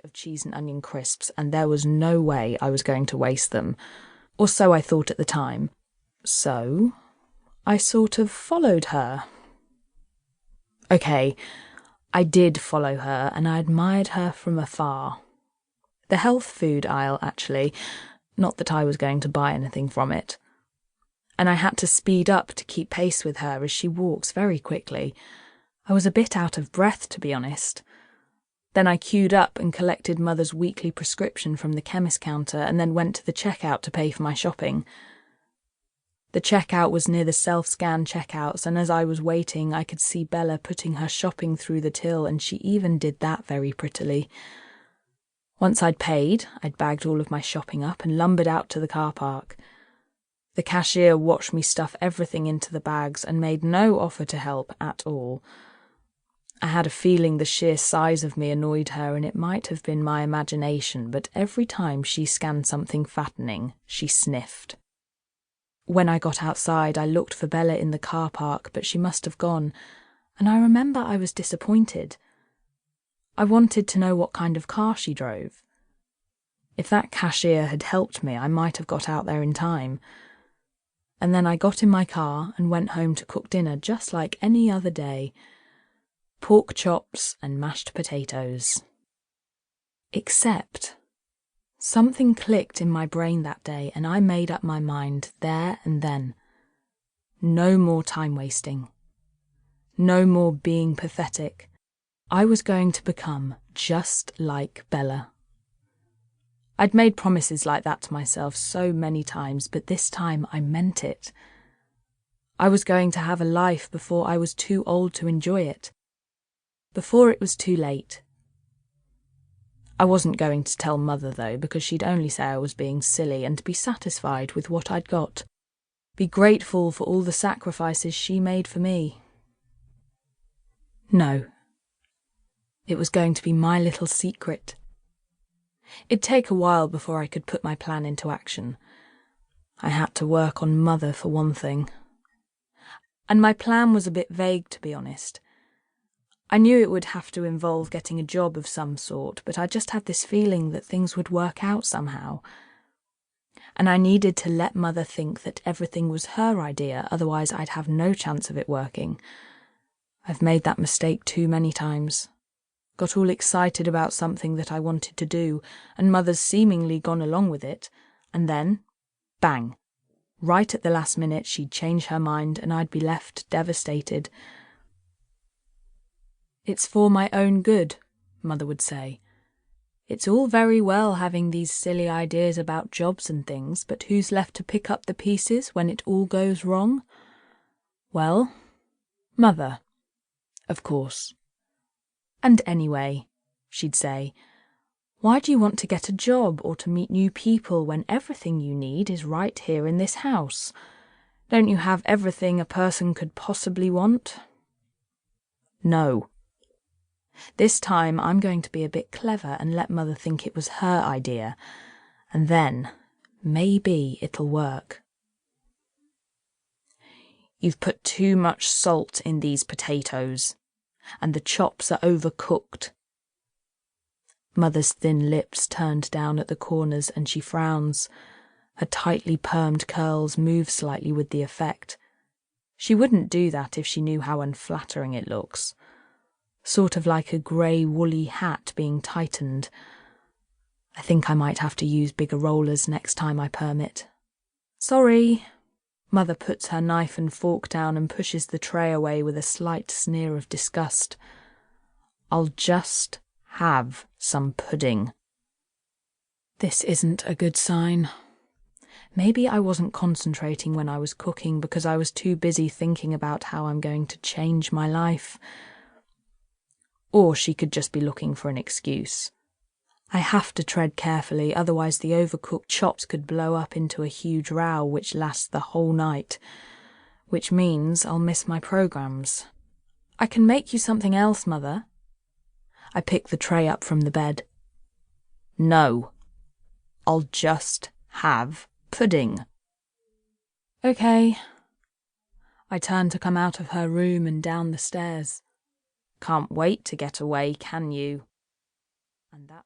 of cheese and onion crisps, and there was no way I was going to waste them. Or so I thought at the time. So I sort of followed her. Okay, I did follow her, and I admired her from afar. The health food aisle, actually. Not that I was going to buy anything from it. And I had to speed up to keep pace with her as she walks very quickly. I was a bit out of breath, to be honest. Then I queued up and collected Mother's weekly prescription from the chemist counter and then went to the checkout to pay for my shopping. The checkout was near the self-scan checkouts, and as I was waiting, I could see Bella putting her shopping through the till, and she even did that very prettily. Once I'd paid, I'd bagged all of my shopping up and lumbered out to the car park. The cashier watched me stuff everything into the bags and made no offer to help at all. I had a feeling the sheer size of me annoyed her, and it might have been my imagination, but every time she scanned something fattening, she sniffed. When I got outside, I looked for Bella in the car park, but she must have gone, and I remember I was disappointed. I wanted to know what kind of car she drove. If that cashier had helped me, I might have got out there in time. And then I got in my car and went home to cook dinner just like any other day. Pork chops and mashed potatoes. Except something clicked in my brain that day, and I made up my mind there and then. No more time wasting. No more being pathetic. I was going to become just like Bella. I'd made promises like that to myself so many times, but this time I meant it. I was going to have a life before I was too old to enjoy it. Before it was too late. I wasn't going to tell Mother, though, because she'd only say I was being silly, and be satisfied with what I'd got. Be grateful for all the sacrifices she made for me. No. It was going to be my little secret. It'd take a while before I could put my plan into action. I had to work on Mother for one thing. And my plan was a bit vague, to be honest. I knew it would have to involve getting a job of some sort, but I just had this feeling that things would work out somehow. And I needed to let Mother think that everything was her idea, otherwise I'd have no chance of it working. I've made that mistake too many times. Got all excited about something that I wanted to do, and Mother's seemingly gone along with it, and then, bang! Right at the last minute she'd change her mind and I'd be left devastated. It's for my own good, Mother would say. It's all very well having these silly ideas about jobs and things, but who's left to pick up the pieces when it all goes wrong? Well, Mother, of course. And anyway, she'd say, why do you want to get a job or to meet new people when everything you need is right here in this house? Don't you have everything a person could possibly want? No. This time I'm going to be a bit clever and let Mother think it was her idea, and then maybe it'll work. You've put too much salt in these potatoes, and the chops are overcooked. Mother's thin lips turned down at the corners and she frowns. Her tightly permed curls move slightly with the effect. She wouldn't do that if she knew how unflattering it looks. Sort of like a grey woolly hat being tightened. I think I might have to use bigger rollers next time I perm it. Sorry. Mother puts her knife and fork down and pushes the tray away with a slight sneer of disgust. I'll just have some pudding. This isn't a good sign. Maybe I wasn't concentrating when I was cooking because I was too busy thinking about how I'm going to change my life. Or she could just be looking for an excuse. I have to tread carefully, otherwise the overcooked chops could blow up into a huge row which lasts the whole night, which means I'll miss my programs. I can make you something else, Mother. I pick the tray up from the bed. No. I'll just have pudding. Okay. I turn to come out of her room and down the stairs. Can't wait to get away, can you? And that's